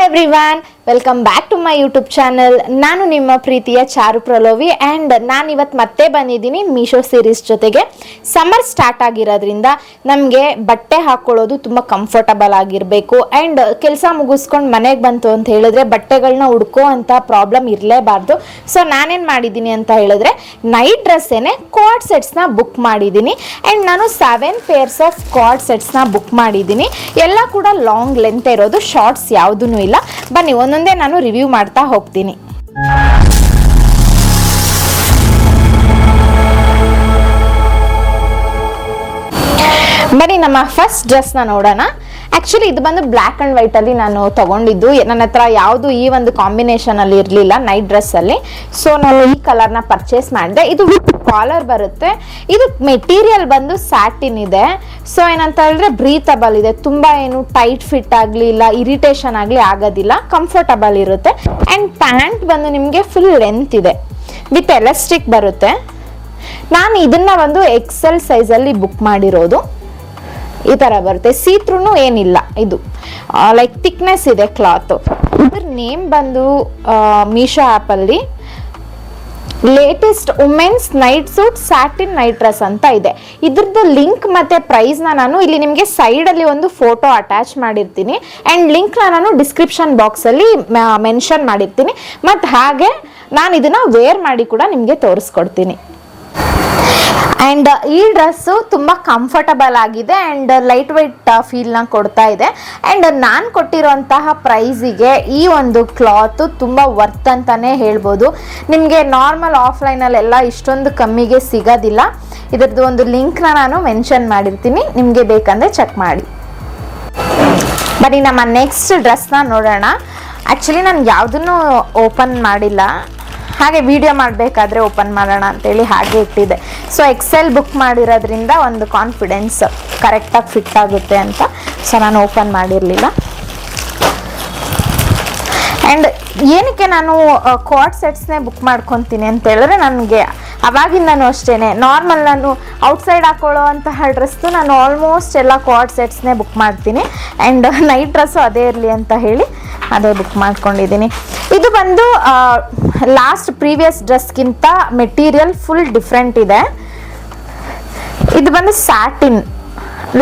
Everyone, welcome back to my YouTube channel. ನಾನು ನಿಮ್ಮ ಪ್ರೀತಿಯ ಚಾರು ಪ್ರಲೋವಿ ಆ್ಯಂಡ್ ನಾನು ಇವತ್ತು ಮತ್ತೆ ಬಂದಿದ್ದೀನಿ ಮೀಶೋ ಸೀರೀಸ್ ಜೊತೆಗೆ. ಸಮ್ಮರ್ ಸ್ಟಾರ್ಟ್ ಆಗಿರೋದ್ರಿಂದ ನಮಗೆ ಬಟ್ಟೆ ಹಾಕ್ಕೊಳ್ಳೋದು ತುಂಬ ಕಂಫರ್ಟಬಲ್ ಆಗಿರಬೇಕು ಆ್ಯಂಡ್ ಕೆಲಸ ಮುಗಿಸ್ಕೊಂಡು ಮನೆಗೆ ಬಂತು ಅಂತ ಹೇಳಿದ್ರೆ ಬಟ್ಟೆಗಳನ್ನ ಹುಡ್ಕೋ ಅಂತ ಪ್ರಾಬ್ಲಮ್ ಇರಲೇಬಾರ್ದು. ಸೊ ನಾನೇನು ಮಾಡಿದ್ದೀನಿ ಅಂತ ಹೇಳಿದ್ರೆ ನೈಟ್ ಡ್ರೆಸ್ಸೇನೆ ಕಾರ್ಡ್ ಸೆಟ್ಸ್ನ ಬುಕ್ ಮಾಡಿದ್ದೀನಿ ಆ್ಯಂಡ್ ನಾನು 7 ಪೇರ್ಸ್ ಆಫ್ ಕಾರ್ಡ್ ಸೆಟ್ಸ್ನ ಬುಕ್ ಮಾಡಿದ್ದೀನಿ. ಎಲ್ಲ ಕೂಡ ಲಾಂಗ್ ಲೆಂತ್ ಇರೋದು, ಶಾರ್ಟ್ಸ್ ಯಾವುದೂ ಇಲ್ಲ. ಬನ್ನಿ ಒಂದೊಂದೇ ನಾನು ರಿವ್ಯೂ ಮಾಡ್ತಾ ಹೋಗ್ತೀನಿ. ಬನ್ನಿ ನಮ್ಮ ಫಸ್ಟ್ ಡ್ರೆಸ್ನ ನೋಡೋಣ. ಆ್ಯಕ್ಚುಲಿ ಇದು ಬಂದು ಬ್ಲ್ಯಾಕ್ ಆ್ಯಂಡ್ ವೈಟಲ್ಲಿ ನಾನು ತೊಗೊಂಡಿದ್ದು. ನನ್ನ ಹತ್ರ ಯಾವುದು ಈ ಒಂದು ಕಾಂಬಿನೇಷನಲ್ಲಿ ಇರಲಿಲ್ಲ ನೈಟ್ ಡ್ರೆಸ್ಸಲ್ಲಿ. ಸೊ ನಾನು ಈ ಕಲರ್ನ ಪರ್ಚೇಸ್ ಮಾಡಿದೆ. ಇದು ವಿತ್ ಕಾಲರ್ ಬರುತ್ತೆ. ಇದು ಮೆಟೀರಿಯಲ್ ಬಂದು ಸ್ಯಾಟಿನ್ ಇದೆ. ಸೊ ಏನಂತ ಹೇಳಿದ್ರೆ ಬ್ರೀತಬಲ್ ಇದೆ, ತುಂಬ ಏನು ಟೈಟ್ ಫಿಟ್ ಆಗಲಿ ಇಲ್ಲ ಇರಿಟೇಷನ್ ಆಗಲಿ ಆಗೋದಿಲ್ಲ, ಕಂಫರ್ಟಬಲ್ ಇರುತ್ತೆ. ಆ್ಯಂಡ್ ಪ್ಯಾಂಟ್ ಬಂದು ನಿಮಗೆ ಫುಲ್ ಲೆಂತ್ ಇದೆ, ವಿತ್ ಎಲಾಸ್ಟಿಕ್ ಬರುತ್ತೆ. ನಾನು ಇದನ್ನು ಒಂದು XL ಸೈಜಲ್ಲಿ ಬುಕ್ ಮಾಡಿರೋದು. ಈ ಥರ ಬರುತ್ತೆ, ಸೀತ್ರೂ ಏನಿಲ್ಲ, ಇದು ಲೈಕ್ ಥಿಕ್ನೆಸ್ ಇದೆ ಕ್ಲಾತು. ಇದ್ರ ನೇಮ್ ಬಂದು ಮೀಶೋ ಆ್ಯಪಲ್ಲಿ latest women's night suit satin night dress ಅಂತ ಇದೆ. ಇದ್ರದ್ದು ಲಿಂಕ್ ಮತ್ತು ಪ್ರೈಸ್ನ ನಾನು ಇಲ್ಲಿ ನಿಮಗೆ ಸೈಡಲ್ಲಿ ಒಂದು ಫೋಟೋ ಅಟ್ಯಾಚ್ ಮಾಡಿರ್ತೀನಿ ಆ್ಯಂಡ್ ಲಿಂಕ್ನ ನಾನು ಡಿಸ್ಕ್ರಿಪ್ಷನ್ ಬಾಕ್ಸಲ್ಲಿ ಮೆನ್ಷನ್ ಮಾಡಿರ್ತೀನಿ. ಮತ್ತು ಹಾಗೆ ನಾನು ಇದನ್ನು ವೇರ್ ಮಾಡಿ ಕೂಡ ನಿಮಗೆ ತೋರಿಸ್ಕೊಡ್ತೀನಿ. ಆ್ಯಂಡ್ ಈ ಡ್ರೆಸ್ಸು ತುಂಬ ಕಂಫರ್ಟಬಲ್ ಆಗಿದೆ ಆ್ಯಂಡ್ ಲೈಟ್ ವೆಯ್ಟ್ ಫೀಲ್ನ ಕೊಡ್ತಾ ಇದೆ. ಆ್ಯಂಡ್ ನಾನು ಕೊಟ್ಟಿರೋಂತಹ ಪ್ರೈಸಿಗೆ ಈ ಒಂದು ಕ್ಲಾತು ತುಂಬ ವರ್ತ್ ಅಂತಲೇ ಹೇಳ್ಬೋದು. ನಿಮಗೆ ನಾರ್ಮಲ್ ಆಫ್ಲೈನಲ್ಲೆಲ್ಲ ಇಷ್ಟೊಂದು ಕಮ್ಮಿಗೆ ಸಿಗೋದಿಲ್ಲ. ಇದರದ್ದು ಒಂದು ಲಿಂಕ್ನ ನಾನು ಮೆನ್ಷನ್ ಮಾಡಿರ್ತೀನಿ, ನಿಮಗೆ ಬೇಕಂದರೆ ಚೆಕ್ ಮಾಡಿ. ಬನ್ನಿ ನಮ್ಮ ನೆಕ್ಸ್ಟ್ ಡ್ರೆಸ್ನ ನೋಡೋಣ. ಆ್ಯಕ್ಚುಲಿ ನಾನು ಯಾವುದನ್ನು ಓಪನ್ ಮಾಡಿಲ್ಲ, ಹಾಗೆ ವಿಡಿಯೋ ಮಾಡಬೇಕಾದ್ರೆ ಓಪನ್ ಮಾಡೋಣ ಅಂತೇಳಿ ಹಾಗೆ ಇಟ್ಟಿದೆ. ಸೊ XL ಬುಕ್ ಮಾಡಿರೋದ್ರಿಂದ ಒಂದು ಕಾನ್ಫಿಡೆನ್ಸ್ ಕರೆಕ್ಟಾಗಿ ಫಿಟ್ ಆಗುತ್ತೆ ಅಂತ. ಸೊ ನಾನು ಓಪನ್ ಮಾಡಿರಲಿಲ್ಲ. ಆ್ಯಂಡ್ ಏನಕ್ಕೆ ನಾನು ಕಾರ್ಡ್ ಸೆಟ್ಸ್ನೇ ಬುಕ್ ಮಾಡ್ಕೊತೀನಿ ಅಂತ ಹೇಳಿದ್ರೆ, ನನಗೆ ಅವಾಗಿಂದನೂ ಅಷ್ಟೇ ನಾರ್ಮಲ್ ನಾನು ಔಟ್ಸೈಡ್ ಹಾಕೊಳ್ಳೋ ಅಂತಹ ಡ್ರೆಸ್ಸು ನಾನು ಆಲ್ಮೋಸ್ಟ್ ಎಲ್ಲ ಕಾರ್ಡ್ ಸೆಟ್ಸ್ನೇ ಬುಕ್ ಮಾಡ್ತೀನಿ. ಆ್ಯಂಡ್ ನೈಟ್ ಡ್ರೆಸ್ಸು ಅದೇ ಇರಲಿ ಅಂತ ಹೇಳಿ ಅದೇ ಬುಕ್ ಮಾಡ್ಕೊಂಡಿದ್ದೀನಿ. ಇದು ಬಂದು ಲಾಸ್ಟ್ ಪ್ರೀವಿಯಸ್ ಡ್ರೆಸ್ಗಿಂತ ಮೆಟೀರಿಯಲ್ ಫುಲ್ ಡಿಫ್ರೆಂಟ್ ಇದೆ. ಇದು ಬಂದು ಸ್ಯಾಟಿನ್.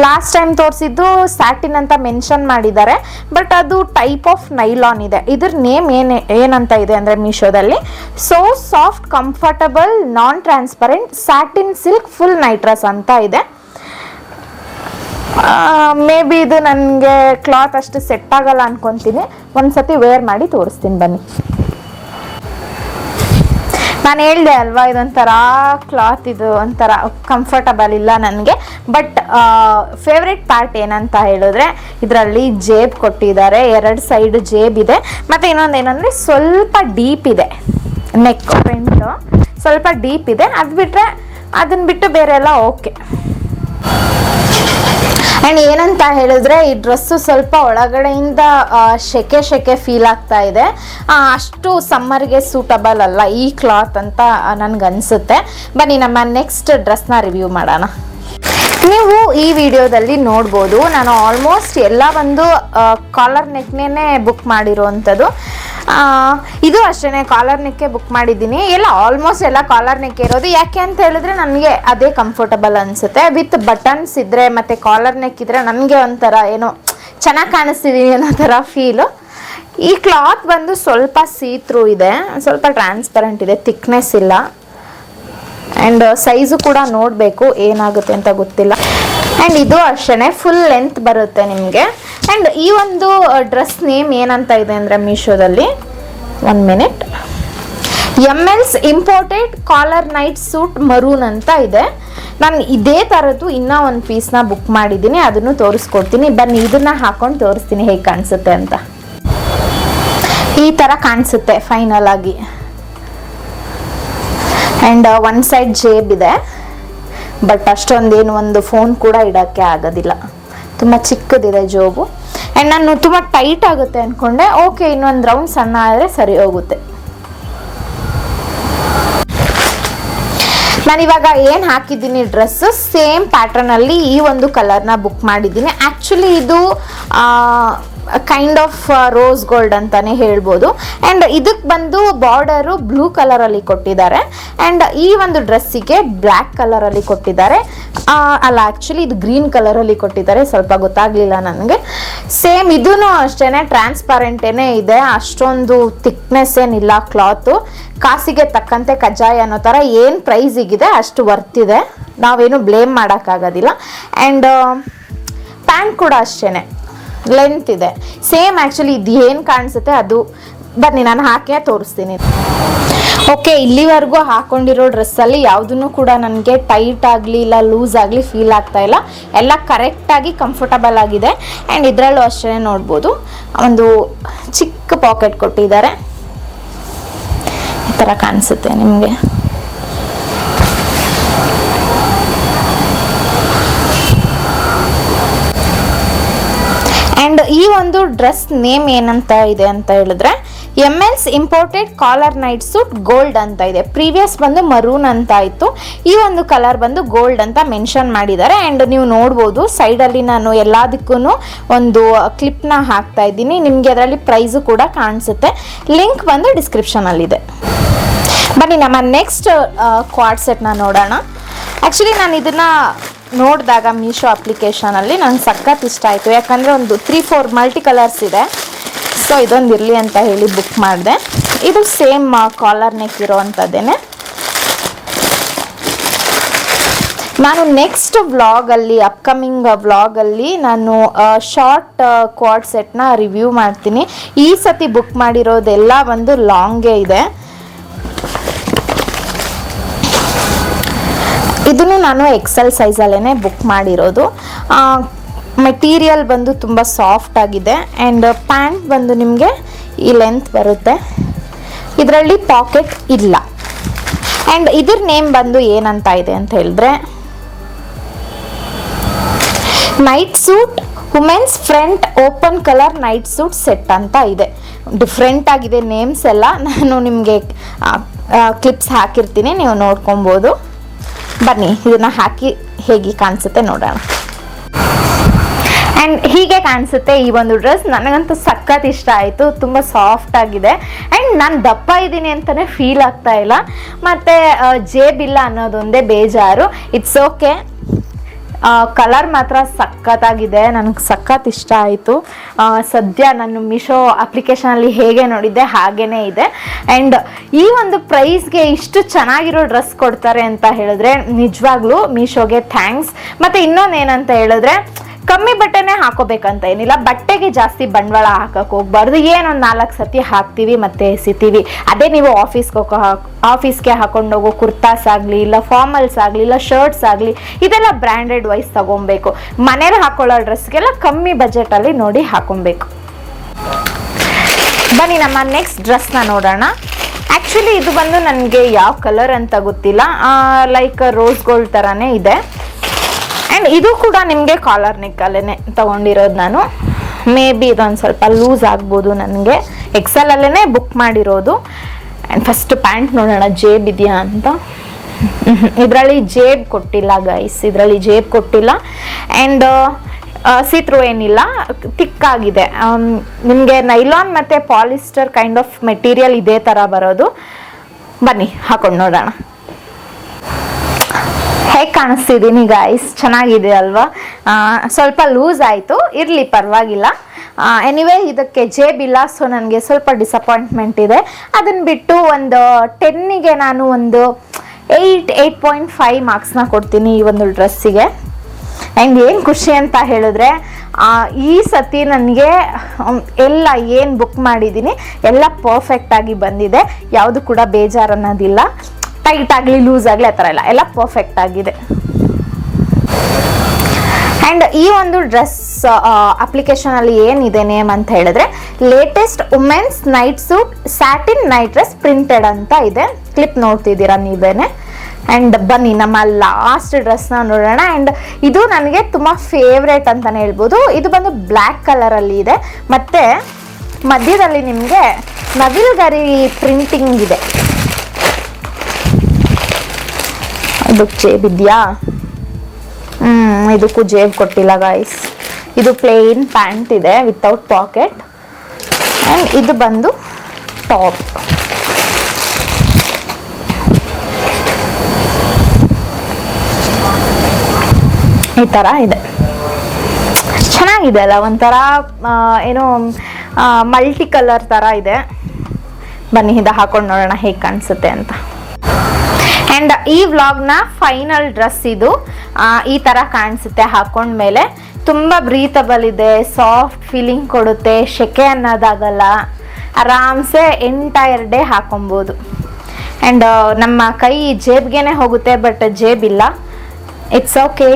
ಲಾಸ್ಟ್ ಟೈಮ್ ತೋರಿಸಿದ್ದು ಸ್ಯಾಟಿನ್ ಅಂತ ಮೆನ್ಷನ್ ಮಾಡಿದ್ದಾರೆ, ಬಟ್ ಅದು ಟೈಪ್ ಆಫ್ ನೈಲಾನ್ ಇದೆ. ಇದ್ರ ನೇಮ್ ಏನಂತ ಇದೆ ಅಂದರೆ ಮೀಶೋದಲ್ಲಿ so soft comfortable non transparent satin silk full night dress ಅಂತ ಇದೆ. ಮೇ ಬಿ ಇದು ನನಗೆ ಕ್ಲಾತ್ ಅಷ್ಟು ಸೆಟ್ ಆಗಲ್ಲ ಅನ್ಕೊತೀನಿ. ಒಂದ್ಸತಿ ವೇರ್ ಮಾಡಿ ತೋರಿಸ್ತೀನಿ ಬನ್ನಿ. ನಾನು ಹೇಳಿದೆ ಅಲ್ವಾ, ಇದೊಂಥರ ಕ್ಲಾತ್ ಇದು ಒಂಥರ ಕಂಫರ್ಟಬಲ್ ಇಲ್ಲ ನನಗೆ. ಬಟ್ ಫೇವ್ರೆಟ್ ಪಾರ್ಟ್ ಏನಂತ ಹೇಳಿದ್ರೆ ಇದರಲ್ಲಿ ಜೇಬ್ ಕೊಟ್ಟಿದ್ದಾರೆ, 2 ಸೈಡ್ ಜೇಬ್ ಇದೆ. ಮತ್ತು ಇನ್ನೊಂದು ಏನಂದರೆ ಸ್ವಲ್ಪ ಡೀಪ್ ಇದೆ, ನೆಕ್ ಫ್ರಂಟು ಸ್ವಲ್ಪ ಡೀಪ್ ಇದೆ. ಅದನ್ನು ಬಿಟ್ಟು ಬೇರೆ ಎಲ್ಲ ಓಕೆ. ಆ್ಯಂಡ್ ಏನಂತ ಹೇಳಿದ್ರೆ ಈ ಡ್ರೆಸ್ಸು ಸ್ವಲ್ಪ ಒಳಗಡೆಯಿಂದ ಶೆಕೆ ಫೀಲ್ ಆಗ್ತಾ ಇದೆ. ಅಷ್ಟು ಸಮ್ಮರ್ಗೆ ಸೂಟಬಲ್ ಅಲ್ಲ ಈ ಕ್ಲಾತ್ ಅಂತ ನನಗನ್ಸುತ್ತೆ. ಬನ್ನಿ ನಮ್ಮ ನೆಕ್ಸ್ಟ್ ಡ್ರೆಸ್ನ ರಿವ್ಯೂ ಮಾಡೋಣ. ನೀವು ಈ ವಿಡಿಯೋದಲ್ಲಿ ನೋಡ್ಬೋದು, ನಾನು ಆಲ್ಮೋಸ್ಟ್ ಎಲ್ಲ ಒಂದು ಕಾಲರ್ ನೆಕ್ನೇ ಬುಕ್ ಮಾಡಿರೋವಂಥದ್ದು. ಇದು ಅಷ್ಟೇ ಕಾಲರ್ ನೆಕ್ಕೆ ಬುಕ್ ಮಾಡಿದ್ದೀನಿ. ಎಲ್ಲ ಆಲ್ಮೋಸ್ಟ್ ಎಲ್ಲ ಕಾಲರ್ ನೆಕ್ ಇರೋದು. ಯಾಕೆ ಅಂತ ಹೇಳಿದ್ರೆ ನನಗೆ ಅದೇ ಕಂಫರ್ಟಬಲ್ ಅನಿಸುತ್ತೆ. ವಿತ್ ಬಟನ್ಸ್ ಇದ್ದರೆ ಮತ್ತು ಕಾಲರ್ ನೆಕ್ ಇದ್ದರೆ ನನಗೆ ಒಂಥರ ಏನೋ ಚೆನ್ನಾಗಿ ಕಾಣಿಸ್ತಿದ್ದೀನಿ ಅನ್ನೋ ಥರ ಫೀಲು. ಈ ಕ್ಲಾತ್ ಬಂದು ಸ್ವಲ್ಪ ಸೀತ್ರೂ ಇದೆ, ಸ್ವಲ್ಪ ಟ್ರಾನ್ಸ್ಪರೆಂಟ್ ಇದೆ, ಥಿಕ್ನೆಸ್ ಇಲ್ಲ. ಆ್ಯಂಡ್ ಸೈಜು ಕೂಡ ನೋಡಬೇಕು ಏನಾಗುತ್ತೆ ಅಂತ ಗೊತ್ತಿಲ್ಲ. ಆ್ಯಂಡ್ ಇದು ಅಷ್ಟೇ ಫುಲ್ ಲೆಂತ್ ಬರುತ್ತೆ ನಿಮಗೆ. ಆ್ಯಂಡ್ ಈ ಒಂದು ಡ್ರೆಸ್ ನೇಮ್ ಏನಂತ ಇದೆ ಅಂದರೆ ಮೀಶೋದಲ್ಲಿ 1 minute ML's imported collar night suit maroon ಅಂತ ಇದೆ. ನಾನು ಇದೇ ಥರದ್ದು ಇನ್ನೂ ಒಂದು ಪೀಸ್ನ ಬುಕ್ ಮಾಡಿದ್ದೀನಿ, ಅದನ್ನು ತೋರಿಸ್ಕೊಡ್ತೀನಿ. ಬನ್ನಿ ಇದನ್ನು ಹಾಕೊಂಡು ತೋರಿಸ್ತೀನಿ ಹೇಗೆ ಕಾಣಿಸುತ್ತೆ ಅಂತ. ಈ ಥರ ಕಾಣಿಸುತ್ತೆ ಫೈನಲ್ ಆಗಿ. ಆ್ಯಂಡ್ 1 ಸೈಡ್ ಜೇಬ್ ಇದೆ, ಬಟ್ ಅಷ್ಟೊಂದೇನು ಒಂದು ಫೋನ್ ಕೂಡ ಇಡೋಕ್ಕೆ ಆಗೋದಿಲ್ಲ, ತುಂಬ ಚಿಕ್ಕದಿದೆ ಜೋಬು. ಆ್ಯಂಡ್ ನಾನು ತುಂಬ ಟೈಟ್ ಆಗುತ್ತೆ ಅಂದ್ಕೊಂಡೆ, ಓಕೆ ಇನ್ನೊಂದು ರೌಂಡ್ ಸಣ್ಣ ಆದರೆ ಸರಿ ಹೋಗುತ್ತೆ. ನಾನಿವಾಗ ಏನು ಹಾಕಿದ್ದೀನಿ ಡ್ರೆಸ್ಸು ಸೇಮ್ ಪ್ಯಾಟ್ರನಲ್ಲಿ ಈ ಒಂದು ಕಲರ್ನ ಬುಕ್ ಮಾಡಿದ್ದೀನಿ. ಆ್ಯಕ್ಚುಲಿ ಇದು ಕೈಂಡ್ ಆಫ್ ರೋಸ್ ಗೋಲ್ಡ್ ಅಂತಾನೆ ಹೇಳ್ಬೋದು. ಆ್ಯಂಡ್ ಇದಕ್ಕೆ ಬಂದು ಬಾರ್ಡರು ಬ್ಲೂ ಕಲರಲ್ಲಿ ಕೊಟ್ಟಿದ್ದಾರೆ ಆ್ಯಂಡ್ ಈ ಒಂದು ಡ್ರೆಸ್ಸಿಗೆ ಬ್ಲ್ಯಾಕ್ ಕಲರಲ್ಲಿ ಕೊಟ್ಟಿದ್ದಾರೆ. ಅಲ್ಲ, ಆ್ಯಕ್ಚುಲಿ ಇದು ಗ್ರೀನ್ ಕಲರಲ್ಲಿ ಕೊಟ್ಟಿದ್ದಾರೆ, ಸ್ವಲ್ಪ ಗೊತ್ತಾಗಲಿಲ್ಲ ನನಗೆ. ಸೇಮ್ ಇದೂ ಅಷ್ಟೇ ಟ್ರಾನ್ಸ್ಪರೆಂಟೇನೇ ಇದೆ, ಅಷ್ಟೊಂದು ಥಿಕ್ನೆಸ್ ಏನಿಲ್ಲ ಕ್ಲಾತು. ಕಾಸಿಗೆ ತಕ್ಕಂತೆ ಕಜ್ಜಾಯ ಅನ್ನೋ ಥರ ಏನು ಪ್ರೈಸಿಗಿದೆ ಅಷ್ಟು ವರ್ತಿದೆ, ನಾವೇನು ಬ್ಲೇಮ್ ಮಾಡೋಕ್ಕಾಗೋದಿಲ್ಲ. ಆ್ಯಂಡ್ ಪ್ಯಾಂಟ್ ಕೂಡ ಅಷ್ಟೇ ಲೆಂತ್ ಇದೆ ಸೇಮ್. ಆ್ಯಕ್ಚುಲಿ ಇದು ಏನು ಕಾಣಿಸುತ್ತೆ ಅದು ಬನ್ನಿ ನಾನು ಹಾಕೇ ತೋರಿಸ್ತೀನಿ. ಓಕೆ, ಇಲ್ಲಿವರೆಗೂ ಹಾಕೊಂಡಿರೋ ಡ್ರೆಸ್ಸಲ್ಲಿ ಯಾವುದೂ ಕೂಡ ನನಗೆ ಟೈಟ್ ಆಗಲಿ ಇಲ್ಲ ಲೂಸ್ ಆಗಲಿ ಫೀಲ್ ಆಗ್ತಾ ಇಲ್ಲ, ಎಲ್ಲ ಕರೆಕ್ಟಾಗಿ ಕಂಫರ್ಟಬಲ್ ಆಗಿದೆ. ಆ್ಯಂಡ್ ಇದರಲ್ಲೂ ಅಷ್ಟೇ ನೋಡ್ಬೋದು ಒಂದು ಚಿಕ್ಕ ಪಾಕೆಟ್ ಕೊಟ್ಟಿದ್ದಾರೆ, ಈ ಥರ ಕಾಣಿಸುತ್ತೆ ನಿಮಗೆ. ಆ್ಯಂಡ್ ಈ ಒಂದು ಡ್ರೆಸ್ ನೇಮ್ ಏನಂತ ಇದೆ ಅಂತ ಹೇಳಿದ್ರೆ MLS imported collar night suit gold ಅಂತ ಇದೆ. ಪ್ರೀವಿಯಸ್ ಬಂದು ಮರೂನ್ ಅಂತ ಇತ್ತು, ಈ ಒಂದು ಕಲರ್ ಬಂದು ಗೋಲ್ಡ್ ಅಂತ ಮೆನ್ಷನ್ ಮಾಡಿದ್ದಾರೆ. ಆ್ಯಂಡ್ ನೀವು ನೋಡ್ಬೋದು ಸೈಡಲ್ಲಿ ನಾನು ಎಲ್ಲದಕ್ಕೂ ಒಂದು ಕ್ಲಿಪ್ನ ಹಾಕ್ತಾ ಇದ್ದೀನಿ, ನಿಮಗೆ ಅದರಲ್ಲಿ ಪ್ರೈಸು ಕೂಡ ಕಾಣಿಸುತ್ತೆ. ಲಿಂಕ್ ಬಂದು ಡಿಸ್ಕ್ರಿಪ್ಷನಲ್ಲಿದೆ. ಬನ್ನಿ ನಮ್ಮ ನೆಕ್ಸ್ಟ್ ಕ್ವಾಡ್ ಸೆಟ್ನ ನೋಡೋಣ. ಆ್ಯಕ್ಚುಲಿ ನಾನು ಇದನ್ನು ನೋಡಿದಾಗ ಮೀಶೋ ಅಪ್ಲಿಕೇಶನಲ್ಲಿ ನಂಗೆ ಸಖತ್ ಇಷ್ಟ ಆಯಿತು, ಯಾಕಂದರೆ ಒಂದು 3-4 ಮಲ್ಟಿ ಕಲರ್ಸ್ ಇದೆ. ಸೊ ಇದೊಂದು ಇರಲಿ ಅಂತ ಹೇಳಿ ಬುಕ್ ಮಾಡಿದೆ. ಇದು ಸೇಮ್ ಕಾಲರ್ ನೆಕ್ ಇರೋ ಅಂಥದ್ದೇನೆ. ನಾನು ನೆಕ್ಸ್ಟ್ ವ್ಲಾಗಲ್ಲಿ ಅಪ್ಕಮಿಂಗ್ ವ್ಲಾಗಲ್ಲಿ ನಾನು ಶಾರ್ಟ್ ಕ್ವಾಡ್ ಸೆಟ್ನ ರಿವ್ಯೂ ಮಾಡ್ತೀನಿ. ಈ ಸತಿ ಬುಕ್ ಮಾಡಿರೋದೆಲ್ಲ ಒಂದು ಲಾಂಗೇ ಇದೆ. ಇದನ್ನು ನಾನು ಎಕ್ಸೆಲ್ ಸೈಜಲ್ಲೇ ಬುಕ್ ಮಾಡಿರೋದು. ಮೆಟೀರಿಯಲ್ ಬಂದು ತುಂಬ ಸಾಫ್ಟ್ ಆಗಿದೆ ಆ್ಯಂಡ್ ಪ್ಯಾಂಟ್ ಬಂದು ನಿಮಗೆ ಈ ಲೆಂತ್ ಬರುತ್ತೆ, ಇದರಲ್ಲಿ ಪಾಕೆಟ್ ಇಲ್ಲ. ಆ್ಯಂಡ್ ಇದ್ರ ನೇಮ್ ಬಂದು ಏನಂತ ಇದೆ ಅಂತ ಹೇಳಿದ್ರೆ night suit women's front open colour night suit set ಅಂತ ಇದೆ. ಡಿಫ್ರೆಂಟ್ ಆಗಿದೆ ನೇಮ್ಸ್ ಎಲ್ಲ, ನಾನು ನಿಮಗೆ ಕ್ಲಿಪ್ಸ್ ಹಾಕಿರ್ತೀನಿ, ನೀವು ನೋಡ್ಕೊಬೋದು. ಬನ್ನಿ ಇದನ್ನು ಹಾಕಿ ಹೇಗೆ ಕಾಣಿಸುತ್ತೆ ನೋಡೋಣ. ಆ್ಯಂಡ್ ಹೀಗೆ ಕಾಣಿಸುತ್ತೆ ಈ ಒಂದು ಡ್ರೆಸ್. ನನಗಂತೂ ಸಖತ್ ಇಷ್ಟ ಆಯಿತು, ತುಂಬ ಸಾಫ್ಟ್ ಆಗಿದೆ ಆ್ಯಂಡ್ ನಾನು ದಪ್ಪ ಇದ್ದೀನಿ ಅಂತಲೇ ಫೀಲ್ ಆಗ್ತಾ ಇಲ್ಲ, ಮತ್ತು ಜೇಬಿಲ್ಲ ಅನ್ನೋದೊಂದೇ ಬೇಜಾರು. It's okay. ಕಲರ್ ಮಾತ್ರ ಸಖತ್ತಾಗಿದೆ, ನನಗೆ ಸಖತ್ ಇಷ್ಟ ಆಯಿತು. ಸದ್ಯ ನಾನು ಮೀಶೋ ಅಪ್ಲಿಕೇಶನಲ್ಲಿ ಹೇಗೆ ನೋಡಿದ್ದೆ ಹಾಗೇ ಇದೆ. ಆ್ಯಂಡ್ ಈ ಒಂದು ಪ್ರೈಸ್ಗೆ ಇಷ್ಟು ಚೆನ್ನಾಗಿರೋ ಡ್ರೆಸ್ ಕೊಡ್ತಾರೆ ಅಂತ ಹೇಳಿದ್ರೆ ನಿಜವಾಗ್ಲೂ ಮೀಶೋಗೆ ಥ್ಯಾಂಕ್ಸ್. ಮತ್ತು ಇನ್ನೊಂದು ಏನಂತ ಹೇಳಿದ್ರೆ ಕಮ್ಮಿ ಬಟ್ಟೆನೇ ಹಾಕೋಬೇಕಂತ ಏನಿಲ್ಲ, ಬಟ್ಟೆಗೆ ಜಾಸ್ತಿ ಬಂಡವಾಳ ಹಾಕಕ್ಕೆ ಹೋಗ್ಬಾರ್ದು. ಏನೊಂದು 4 ಸತಿ ಹಾಕ್ತೀವಿ ಮತ್ತೆ ಎಸಿತೀವಿ. ಅದೇ ನೀವು ಆಫೀಸ್ಗೆ ಹಾಕೊಂಡೋಗೋ ಕುರ್ತಾಸ್ ಆಗಲಿ ಇಲ್ಲ ಫಾರ್ಮಲ್ಸ್ ಆಗಲಿ ಇಲ್ಲ ಶರ್ಟ್ಸ್ ಆಗಲಿ ಇದೆಲ್ಲ ಬ್ರ್ಯಾಂಡೆಡ್ ವೈಸ್ ತಗೊಬೇಕು. ಮನೇಲಿ ಹಾಕೊಳ್ಳೋ ಡ್ರೆಸ್ಗೆಲ್ಲ ಕಮ್ಮಿ ಬಜೆಟಲ್ಲಿ ನೋಡಿ ಹಾಕೊಬೇಕು. ಬನ್ನಿ ನಮ್ಮ ನೆಕ್ಸ್ಟ್ ಡ್ರೆಸ್ನ ನೋಡೋಣ. ಆ್ಯಕ್ಚುಲಿ ಇದು ಬಂದು ನನಗೆ ಯಾವ ಕಲರ್ ಅಂತ ಗೊತ್ತಿಲ್ಲ, ಲೈಕ್ ರೋಸ್ ಗೋಲ್ಡ್ ಥರನೇ ಇದೆ. ಆ್ಯಂಡ್ ಇದು ಕೂಡ ನಿಮಗೆ ಕಾಲರ್ ನೆಕ್ಕಲ್ಲೇ ತೊಗೊಂಡಿರೋದು ನಾನು. ಮೇ ಬಿ ಇದೊಂದು ಸ್ವಲ್ಪ ಲೂಸ್ ಆಗ್ಬೋದು, ನನಗೆ ಎಕ್ಸೆಲಲ್ಲೇ ಬುಕ್ ಮಾಡಿರೋದು. ಆ್ಯಂಡ್ ಫಸ್ಟ್ ಪ್ಯಾಂಟ್ ನೋಡೋಣ ಜೇಬ್ ಇದೆಯಾ ಅಂತ. ಇದರಲ್ಲಿ ಜೇಬ್ ಕೊಟ್ಟಿಲ್ಲ ಗೈಸ್, ಇದರಲ್ಲಿ ಜೇಬ್ ಕೊಟ್ಟಿಲ್ಲ. ಆ್ಯಂಡ್ ಸೀತ್ರು ಏನಿಲ್ಲ, ತಿಕ್ಕಾಗಿದೆ. ನಿಮಗೆ ನೈಲಾನ್ ಮತ್ತು ಪಾಲಿಸ್ಟರ್ ಕೈಂಡ್ ಆಫ್ ಮೆಟೀರಿಯಲ್ ಇದೇ ಥರ ಬರೋದು. ಬನ್ನಿ ಹಾಕೊಂಡು ನೋಡೋಣ ಹೇಗೆ ಕಾಣಿಸ್ತಿದ್ದೀನಿ ಗಾಯ್ಸ್. ಚೆನ್ನಾಗಿದೆ ಅಲ್ವಾ? ಸ್ವಲ್ಪ ಲೂಸ್ ಆಯಿತು, ಇರಲಿ ಪರವಾಗಿಲ್ಲ. ಎನಿವೇ ಇದಕ್ಕೆ ಜೇಬಿಲ್ಲ, ಸೊ ನನಗೆ ಸ್ವಲ್ಪ ಡಿಸಪಾಯಿಂಟ್ಮೆಂಟ್ ಇದೆ. ಅದನ್ನು ಬಿಟ್ಟು ಒಂದು 10ಗೆ ನಾನು ಒಂದು 8.5 ಮಾರ್ಕ್ಸ್ನ ಕೊಡ್ತೀನಿ ಈ ಒಂದು ಡ್ರೆಸ್ಸಿಗೆ. ಆ್ಯಂಡ್ ಏನು ಖುಷಿ ಅಂತ ಹೇಳಿದ್ರೆ ಈ ಸತಿ ನನಗೆ ಎಲ್ಲ ಏನು ಬುಕ್ ಮಾಡಿದ್ದೀನಿ ಎಲ್ಲ ಪರ್ಫೆಕ್ಟಾಗಿ ಬಂದಿದೆ, ಯಾವುದು ಕೂಡ ಬೇಜಾರು ಅನ್ನೋದಿಲ್ಲ. ಟೈಟ್ ಆಗಲಿ ಲೂಸ್ ಆಗಲಿ ಆ ಥರ ಎಲ್ಲ ಪರ್ಫೆಕ್ಟ್ ಆಗಿದೆ. ಆ್ಯಂಡ್ ಈ ಒಂದು ಡ್ರೆಸ್ ಅಪ್ಲಿಕೇಶನಲ್ಲಿ ಏನಿದೆ ನೇಮ್ ಅಂತ ಹೇಳಿದ್ರೆ latest women's night suit satin night dress printed ಅಂತ ಇದೆ. ಕ್ಲಿಪ್ ನೋಡ್ತಿದ್ದೀರಾ ನೀವೇನೆ. ಆ್ಯಂಡ್ ಬನ್ನಿ ನಮ್ಮ ಲಾಸ್ಟ್ ಡ್ರೆಸ್ನ ನೋಡೋಣ. ಆ್ಯಂಡ್ ಇದು ನನಗೆ ತುಂಬ ಫೇವ್ರೇಟ್ ಅಂತಲೇ ಹೇಳ್ಬೋದು. ಇದು ಬಂದು ಬ್ಲ್ಯಾಕ್ ಕಲರಲ್ಲಿ ಇದೆ ಮತ್ತು ಮಧ್ಯದಲ್ಲಿ ನಿಮಗೆ ನವಿಲ್ಗರಿ ಪ್ರಿಂಟಿಂಗ್ ಇದೆ. ಇದಕ್ಕೆ ಜೇಬ್ ಇದೆಯಾ? ಇದಕ್ಕೂ ಜೇಬ್ ಕೊಟ್ಟಿಲ್ಲ ಗಾಯ್ಸ್. ಇದು ಪ್ಲೇನ್ ಪ್ಯಾಂಟ್ ಇದೆ ವಿತೌಟ್ ಪಾಕೆಟ್. ಆ್ಯಂಡ್ ಇದು ಬಂದು ಟಾಪ್. ಈ ಥರ ಇದೆ. ಚೆನ್ನಾಗಿದೆ ಅಲ್ಲ, ಒಂಥರ ಏನೋ ಮಲ್ಟಿ ಕಲರ್ ಥರ ಇದೆ. ಬನ್ನಿ ಇದು ಹಾಕೊಂಡು ನೋಡೋಣ ಹೇಗೆ ಕಾಣಿಸುತ್ತೆ ಅಂತ. ಆ್ಯಂಡ್ ಈ ವ್ಲಾಗ್ನ ಫೈನಲ್ ಡ್ರೆಸ್ ಇದು. ಈ ಥರ ಕಾಣಿಸುತ್ತೆ ಹಾಕೊಂಡ್ಮೇಲೆ. ತುಂಬ ಬ್ರೀತಬಲ್ ಇದೆ, ಸಾಫ್ಟ್ ಫೀಲಿಂಗ್ ಕೊಡುತ್ತೆ, ಸೆಕೆ ಅನ್ನೋದಾಗಲ್ಲ. ಆರಾಮ್ಸೆ ಎಂಟೈರ್ ಡೇ ಹಾಕೊಬೋದು. ಆ್ಯಂಡ್ ನಮ್ಮ ಕೈ ಜೇಬ್ಗೆ ಹೋಗುತ್ತೆ, ಬಟ್ ಜೇಬಿಲ್ಲ. It's okay.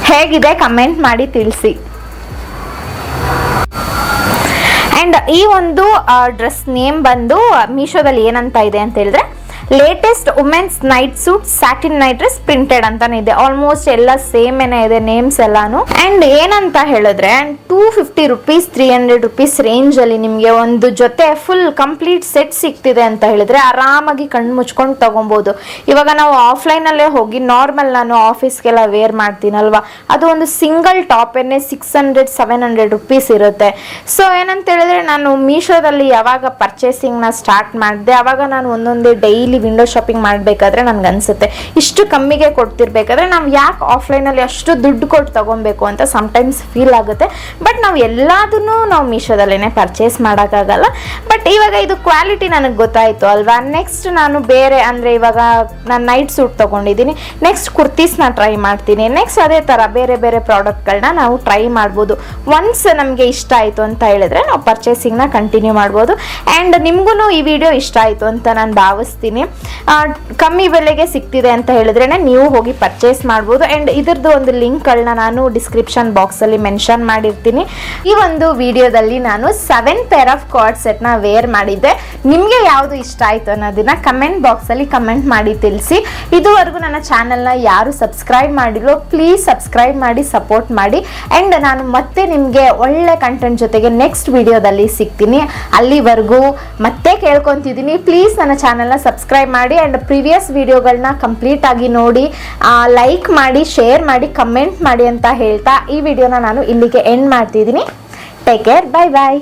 ಹೇಗಿದೆ ಕಮೆಂಟ್ ಮಾಡಿ ತಿಳಿಸಿ. ಆ್ಯಂಡ್ ಈ ಒಂದು ಡ್ರೆಸ್ ನೇಮ್ ಬಂದು ಮೀಶೋದಲ್ಲಿ ಏನಂತ ಇದೆ ಅಂತ ಹೇಳಿದ್ರೆ, latest women's night suit satin night dress printed ಅಂತಾನೆ ಇದೆ. ಆಲ್ಮೋಸ್ಟ್ ಎಲ್ಲ ಸೇಮ್ ಏನೇ ಇದೆ ನೇಮ್ಸ್ ಎಲ್ಲಾನು. ಆ್ಯಂಡ್ ಏನಂತ ಹೇಳಿದ್ರೆ 250 ರೂಪೀಸ್ 300 ರೂಪೀಸ್ ರೇಂಜಲ್ಲಿ ನಿಮಗೆ ಒಂದು ಜೊತೆ ಫುಲ್ ಕಂಪ್ಲೀಟ್ ಸೆಟ್ ಸಿಗ್ತಿದೆ ಅಂತ ಹೇಳಿದ್ರೆ ಆರಾಮಾಗಿ ಕಣ್ಣು ಮುಚ್ಕೊಂಡು ತಗೊಬೋದು. ಇವಾಗ ನಾವು ಆಫ್ಲೈನಲ್ಲೇ ಹೋಗಿ ನಾರ್ಮಲ್ ನಾನು ಆಫೀಸ್ಗೆಲ್ಲ ವೇರ್ ಮಾಡ್ತೀನಲ್ವಾ, ಅದು ಒಂದು ಸಿಂಗಲ್ ಟಾಪೇನೆ 600-700 ರೂಪೀಸ್ ಇರುತ್ತೆ. ಸೊ ಏನಂತ ಹೇಳಿದ್ರೆ ನಾನು ಮೀಶೋದಲ್ಲಿ ಯಾವಾಗ ಪರ್ಚೇಸಿಂಗ್ನ ಸ್ಟಾರ್ಟ್ ಮಾಡಿದೆ ಆವಾಗ ನಾನು ಒಂದೊಂದೇ ಡೈಲಿ ವಿಂಡೋ ಶಾಪಿಂಗ್ ಮಾಡಬೇಕಾದ್ರೆ ನನ್ಗೆ ಅನ್ಸುತ್ತೆ ಇಷ್ಟು ಕಮ್ಮಿಗೆ ಕೊಡ್ತಿರ್ಬೇಕಾದ್ರೆ ನಾವು ಯಾಕೆ ಆಫ್ಲೈನಲ್ಲಿ ಅಷ್ಟು ದುಡ್ಡು ಕೊಟ್ಟು ತಗೊಬೇಕು ಅಂತ ಸಮಟೈಮ್ಸ್ ಫೀಲ್ ಆಗುತ್ತೆ. ಬಟ್ ನಾವು ಎಲ್ಲದನ್ನೂ ನಾವು ಮೀಶೋದಲ್ಲೇ ಪರ್ಚೇಸ್ ಮಾಡೋಕ್ಕಾಗಲ್ಲ. ಬಟ್ ಇವಾಗ ಇದು ಕ್ವಾಲಿಟಿ ನನಗೆ ಗೊತ್ತಾಯಿತು ಅಲ್ವಾ. ನೆಕ್ಸ್ಟ್ ನಾನು ಬೇರೆ ಅಂದರೆ ಇವಾಗ ನಾನು ನೈಟ್ ಸೂಟ್ ತೊಗೊಂಡಿದ್ದೀನಿ, ನೆಕ್ಸ್ಟ್ ಕುರ್ತೀಸ್ನ ಟ್ರೈ ಮಾಡ್ತೀನಿ. ನೆಕ್ಸ್ಟ್ ಅದೇ ಥರ ಬೇರೆ ಬೇರೆ ಪ್ರಾಡಕ್ಟ್ಗಳನ್ನ ನಾವು ಟ್ರೈ ಮಾಡ್ಬೋದು. ಒನ್ಸ್ ನಮಗೆ ಇಷ್ಟ ಆಯಿತು ಅಂತ ಹೇಳಿದ್ರೆ ನಾವು ಪರ್ಚೇಸಿಂಗ್ನ ಕಂಟಿನ್ಯೂ ಮಾಡ್ಬೋದು. ಆ್ಯಂಡ್ ನಿಮಗೂ ಈ ವಿಡಿಯೋ ಇಷ್ಟ ಆಯಿತು ಅಂತ ನಾನು ಭಾವಿಸ್ತೀನಿ. ಕಮ್ಮಿ ಬೆಲೆಗೆ ಸಿಗ್ತಿದೆ ಅಂತ ಹೇಳಿದ್ರೆ ನೀವು ಹೋಗಿ ಪರ್ಚೇಸ್ ಮಾಡ್ಬೋದು. ಆ್ಯಂಡ್ ಇದರದ್ದು ಒಂದು ಲಿಂಕ್ಗಳನ್ನ ನಾನು ಡಿಸ್ಕ್ರಿಪ್ಷನ್ ಬಾಕ್ಸಲ್ಲಿ ಮೆನ್ಷನ್ ಮಾಡಿರ್ತೀನಿ. ಈ ಒಂದು ವಿಡಿಯೋದಲ್ಲಿ ನಾನು 7 ಪೇರ್ ಆಫ್ ಕಾರ್ಡ್ ಸೆಟ್ನ ವೇರ್ ಮಾಡಿದ್ದೆ. ನಿಮಗೆ ಯಾವುದು ಇಷ್ಟ ಆಯಿತು ಅನ್ನೋದನ್ನ ಕಮೆಂಟ್ ಬಾಕ್ಸಲ್ಲಿ ಕಮೆಂಟ್ ಮಾಡಿ ತಿಳಿಸಿ. ಇದುವರೆಗೂ ನನ್ನ ಚಾನಲ್ನ ಯಾರು ಸಬ್ಸ್ಕ್ರೈಬ್ ಮಾಡಿರೋ ಪ್ಲೀಸ್ ಸಬ್ಸ್ಕ್ರೈಬ್ ಮಾಡಿ ಸಪೋರ್ಟ್ ಮಾಡಿ. ಆ್ಯಂಡ್ ನಾನು ಮತ್ತೆ ನಿಮಗೆ ಒಳ್ಳೆ ಕಂಟೆಂಟ್ ಜೊತೆಗೆ ನೆಕ್ಸ್ಟ್ ವಿಡಿಯೋದಲ್ಲಿ ಸಿಗ್ತೀನಿ. ಅಲ್ಲಿವರೆಗೂ ಮತ್ತೆ ಕೇಳ್ಕೊತಿದ್ದೀನಿ, ಪ್ಲೀಸ್ ನನ್ನ ಚಾನಲ್ನ ಸಬ್ಸ್ಕ್ರೈಬ್ ಮಾಡಿ. ಆ್ಯಂಡ್ ಪ್ರೀವಿಯಸ್ ವಿಡಿಯೋಗಳನ್ನ ಕಂಪ್ಲೀಟ್ ಆಗಿ ನೋಡಿ, ಲೈಕ್ ಮಾಡಿ, ಶೇರ್ ಮಾಡಿ, ಕಮೆಂಟ್ ಮಾಡಿ ಅಂತ ಹೇಳ್ತಾ ಈ ವಿಡಿಯೋನ ನಾನು ಇಲ್ಲಿಗೆ ಎಂಡ್ ಮಾಡ್ತಿದ್ದೀನಿ. ಟೇಕ್ ಕೇರ್, ಬಾಯ್ ಬಾಯ್.